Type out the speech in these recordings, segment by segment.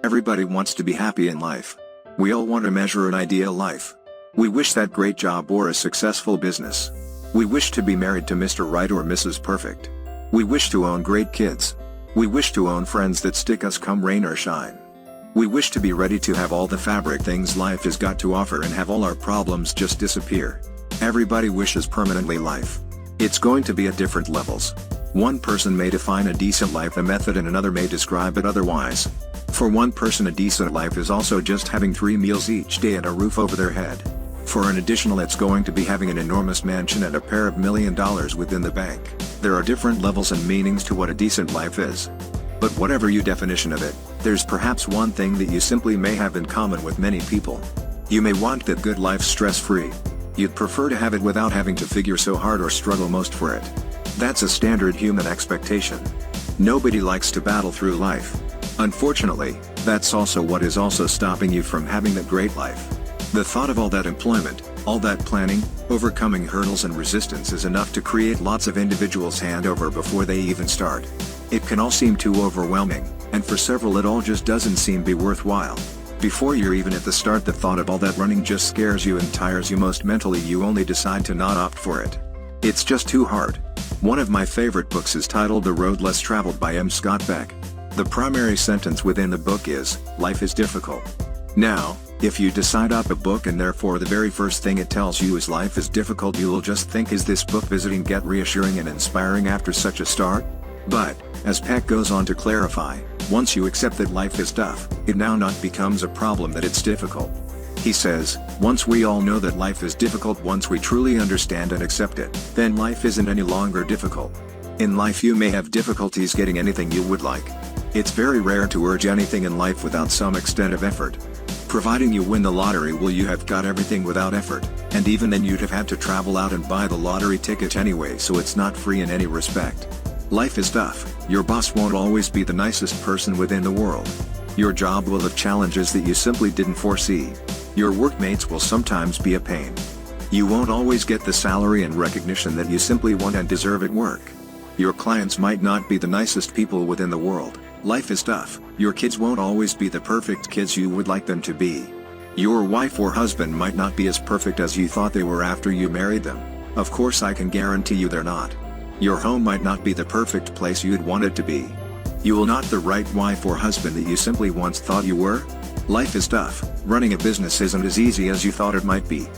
Everybody wants to be happy in life. We all want to measure an ideal life. We wish that great job or a successful business. We wish to be married to Mr. Right or Mrs. Perfect. We wish to own great kids. We wish to own friends that stick us come rain or shine. We wish to be ready to have all the fabric things life has got to offer and have all our problems just disappear. Everybody wishes permanently life. It's going to be at different levels. One person may define a decent life a method and another may describe it otherwise. For one person a decent life is also just having 3 meals each day and a roof over their head. For an additional it's going to be having an enormous mansion and a pair of $1 million within the bank. There are different levels and meanings to what a decent life is. But whatever your definition of it, there's perhaps one thing that you simply may have in common with many people. You may want that good life stress-free. You'd prefer to have it without having to figure so hard or struggle most for it. That's a standard human expectation. Nobody likes to battle through life. Unfortunately, that's also what is also stopping you from having that great life. The thought of all that employment, all that planning, overcoming hurdles and resistance is enough to create lots of individuals hand over before they even start. It can all seem too overwhelming, and for several it all just doesn't seem be worthwhile. Before you're even at the start the thought of all that running just scares you and tires you most mentally you only decide to not opt for it. It's just too hard. One of my favorite books is titled The Road Less Traveled by M. Scott Peck. The primary sentence within the book is, life is difficult. Now, if you decide up a book and therefore the very first thing it tells you is life is difficult you'll just think is this book visiting get reassuring and inspiring after such a start? But, as Peck goes on to clarify, once you accept that life is tough, it now not becomes a problem that it's difficult. He says, once we all know that life is difficult once we truly understand and accept it, then life isn't any longer difficult. In life you may have difficulties getting anything you would like. It's very rare to urge anything in life without some extent of effort. Providing you win the lottery will you have got everything without effort, and even then you'd have had to travel out and buy the lottery ticket anyway so it's not free in any respect. Life is tough. Your boss won't always be the nicest person within the world. Your job will have challenges that you simply didn't foresee. Your workmates will sometimes be a pain. You won't always get the salary and recognition that you simply want and deserve at work. Your clients might not be the nicest people within the world. Life is tough. Your kids won't always be the perfect kids you would like them to be. Your wife or husband might not be as perfect as you thought they were after you married them. Of course I can guarantee you they're not. Your home might not be the perfect place you'd want it to be. You will not the right wife or husband that you simply once thought you were. Life is tough. Running a business isn't as easy as you thought it might be.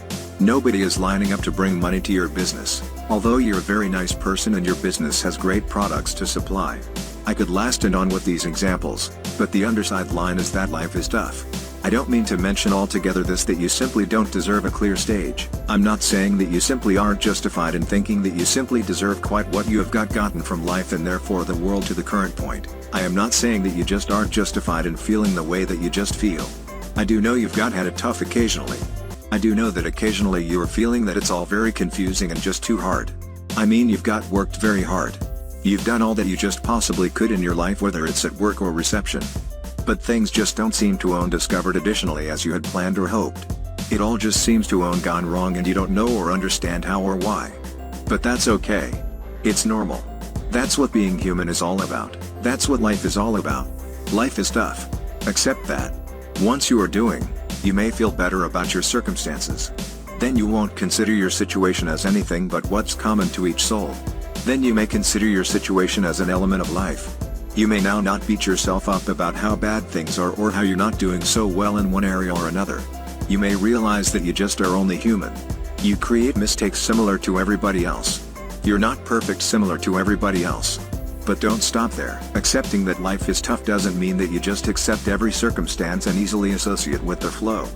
Nobody is lining up to bring money to your business, although you're a very nice person and your business has great products to supply. I could last and on with these examples, but the underside line is that life is tough. I don't mean to mention altogether this that you simply don't deserve a clear stage. I'm not saying that you simply aren't justified in thinking that you simply deserve quite what you have gotten from life and therefore the world to the current point. I am not saying that you just aren't justified in feeling the way that you just feel. I do know you've had it tough occasionally. I do know that occasionally you are feeling that it's all very confusing and just too hard. I mean you've worked very hard. You've done all that you just possibly could in your life whether it's at work or reception. But things just don't seem to discovered additionally as you had planned or hoped. It all just seems to gone wrong and you don't know or understand how or why. But that's okay. It's normal. That's what being human is all about. That's what life is all about. Life is tough. Accept that. Once you are doing, you may feel better about your circumstances. Then you won't consider your situation as anything but what's common to each soul. Then you may consider your situation as an element of life. You may now not beat yourself up about how bad things are or how you're not doing so well in one area or another. You may realize that you just are only human. You create mistakes similar to everybody else. You're not perfect similar to everybody else. But don't stop there. Accepting that life is tough doesn't mean that you just accept every circumstance and easily associate with the flow.